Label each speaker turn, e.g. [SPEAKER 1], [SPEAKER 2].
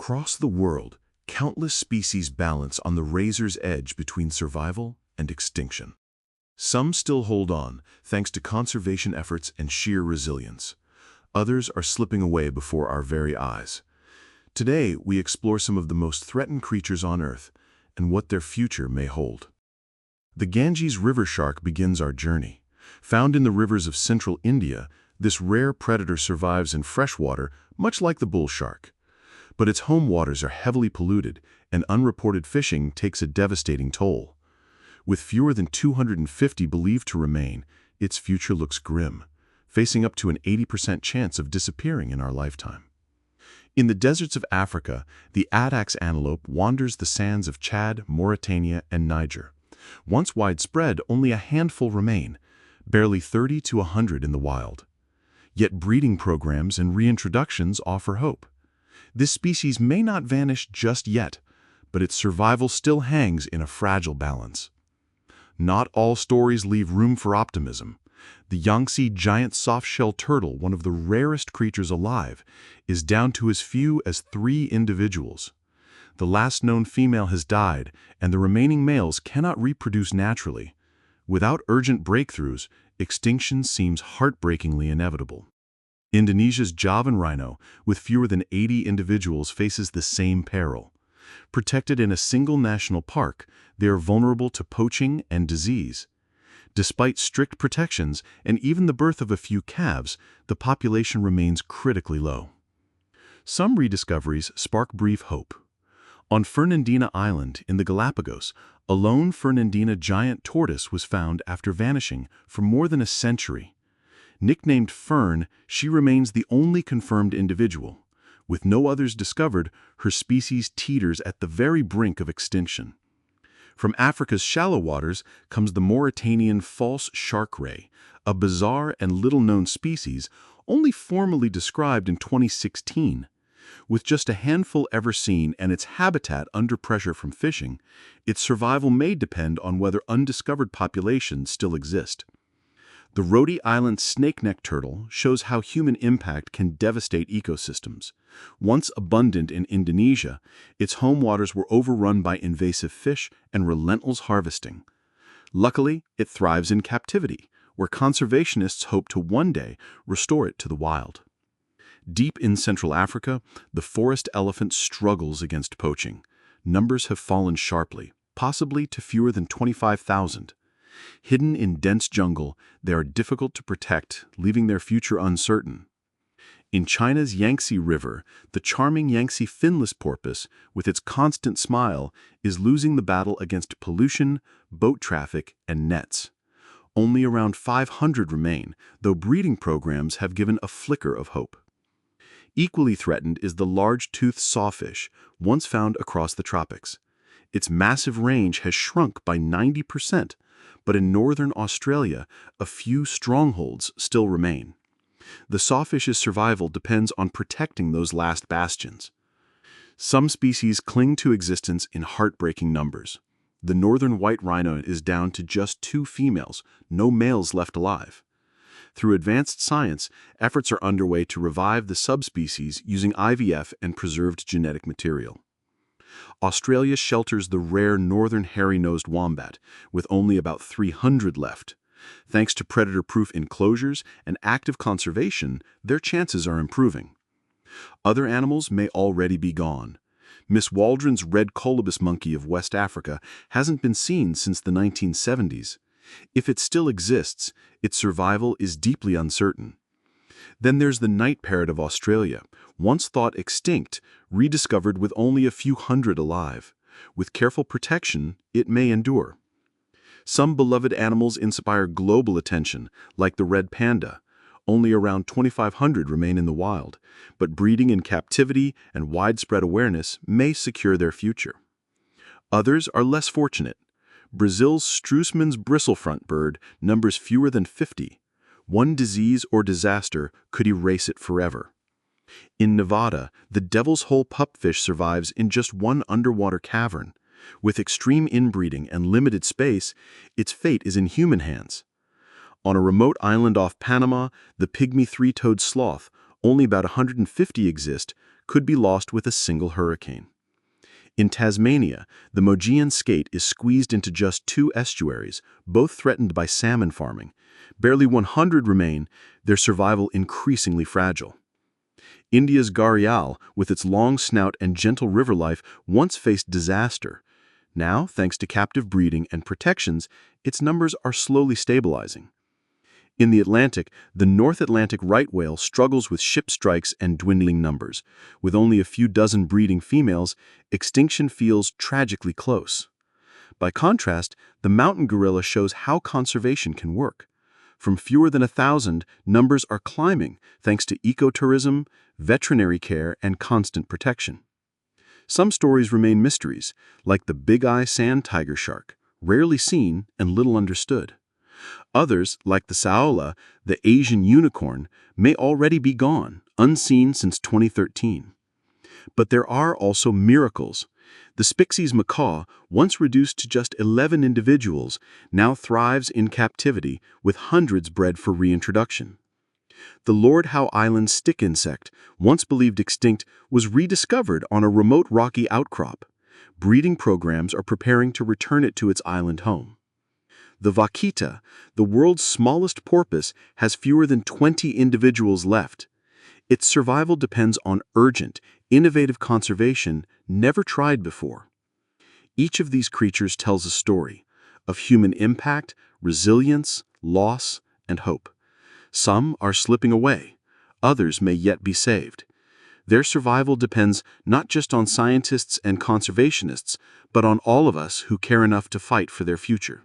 [SPEAKER 1] Across the world, countless species balance on the razor's edge between survival and extinction. Some still hold on, thanks to conservation efforts and sheer resilience. Others are slipping away before our very eyes. Today, we explore some of the most threatened creatures on Earth and what their future may hold. The Ganges river shark begins our journey. Found in the rivers of central India, this rare predator survives in freshwater, much like the bull shark. But its home waters are heavily polluted, and unreported fishing takes a devastating toll. With fewer than 250 believed to remain, its future looks grim, facing up to an 80% chance of disappearing in our lifetime. In the deserts of Africa, the Addax antelope wanders the sands of Chad, Mauritania, and Niger. Once widespread, only a handful remain, barely 30 to 100 in the wild. Yet breeding programs and reintroductions offer hope. This species may not vanish just yet, but its survival still hangs in a fragile balance. Not all stories leave room for optimism. The Yangtze giant soft-shell turtle, one of the rarest creatures alive, is down to as few as 3 individuals. The last known female has died, and the remaining males cannot reproduce naturally. Without urgent breakthroughs, extinction seems heartbreakingly inevitable. Indonesia's Javan rhino, with fewer than 80 individuals, faces the same peril. Protected in a single national park, they are vulnerable to poaching and disease. Despite strict protections and even the birth of a few calves, the population remains critically low. Some rediscoveries spark brief hope. On Fernandina Island in the Galapagos, a lone Fernandina giant tortoise was found after vanishing for more than a century. Nicknamed Fern, she remains the only confirmed individual. With no others discovered, her species teeters at the very brink of extinction. From Africa's shallow waters comes the Mauritanian false shark ray, a bizarre and little-known species only formally described in 2016. With just a handful ever seen and its habitat under pressure from fishing, its survival may depend on whether undiscovered populations still exist. The Rhode Island snakeneck turtle shows how human impact can devastate ecosystems. Once abundant in Indonesia, its home waters were overrun by invasive fish and relentless harvesting. Luckily, it thrives in captivity, where conservationists hope to one day restore it to the wild. Deep in Central Africa, the forest elephant struggles against poaching. Numbers have fallen sharply, possibly to fewer than 25,000. Hidden in dense jungle, they are difficult to protect, leaving their future uncertain. In China's Yangtze River, the charming Yangtze finless porpoise, with its constant smile, is losing the battle against pollution, boat traffic, and nets. Only around 500 remain, though breeding programs have given a flicker of hope. Equally threatened is the large-toothed sawfish, once found across the tropics. Its massive range has shrunk by 90%, but in northern Australia, a few strongholds still remain. The sawfish's survival depends on protecting those last bastions. Some species cling to existence in heartbreaking numbers. The Northern White Rhino is down to just 2 females, no males left alive. Through advanced science, efforts are underway to revive the subspecies using IVF and preserved genetic material. Australia shelters the rare northern hairy-nosed wombat, with only about 300 left. Thanks to predator-proof enclosures and active conservation, their chances are improving. Other animals may already be gone. Miss Waldron's red colobus monkey of West Africa hasn't been seen since the 1970s. If it still exists, its survival is deeply uncertain. Then there's the night parrot of Australia, once thought extinct, rediscovered with only a few hundred alive. With careful protection, it may endure. Some beloved animals inspire global attention, like the red panda. Only around 2,500 remain in the wild, but breeding in captivity and widespread awareness may secure their future. Others are less fortunate. Brazil's Strussman's bristlefront bird numbers fewer than 50. One disease or disaster could erase it forever. In Nevada, the devil's hole pupfish survives in just one underwater cavern. With extreme inbreeding and limited space, its fate is in human hands. On a remote island off Panama, the pygmy three-toed sloth, only about 150 exist, could be lost with a single hurricane. In Tasmania, the Mogean skate is squeezed into just 2 estuaries, both threatened by salmon farming. Barely 100 remain, their survival increasingly fragile. India's gharial, with its long snout and gentle river life, once faced disaster. Now, thanks to captive breeding and protections, its numbers are slowly stabilizing. In the Atlantic, the North Atlantic right whale struggles with ship strikes and dwindling numbers. With only a few dozen breeding females, extinction feels tragically close. By contrast, the mountain gorilla shows how conservation can work. From fewer than 1,000, numbers are climbing thanks to ecotourism, veterinary care, and constant protection. Some stories remain mysteries, like the big-eye sand tiger shark, rarely seen and little understood. Others, like the saola, the Asian unicorn, may already be gone, unseen since 2013. But there are also miracles. The Spix's macaw, once reduced to just 11 individuals, now thrives in captivity, with hundreds bred for reintroduction. The Lord Howe Island stick insect, once believed extinct, was rediscovered on a remote rocky outcrop. Breeding programs are preparing to return it to its island home. The Vaquita, the world's smallest porpoise, has fewer than 20 individuals left. Its survival depends on urgent, innovative conservation never tried before. Each of these creatures tells a story of human impact, resilience, loss, and hope. Some are slipping away. Others may yet be saved. Their survival depends not just on scientists and conservationists, but on all of us who care enough to fight for their future.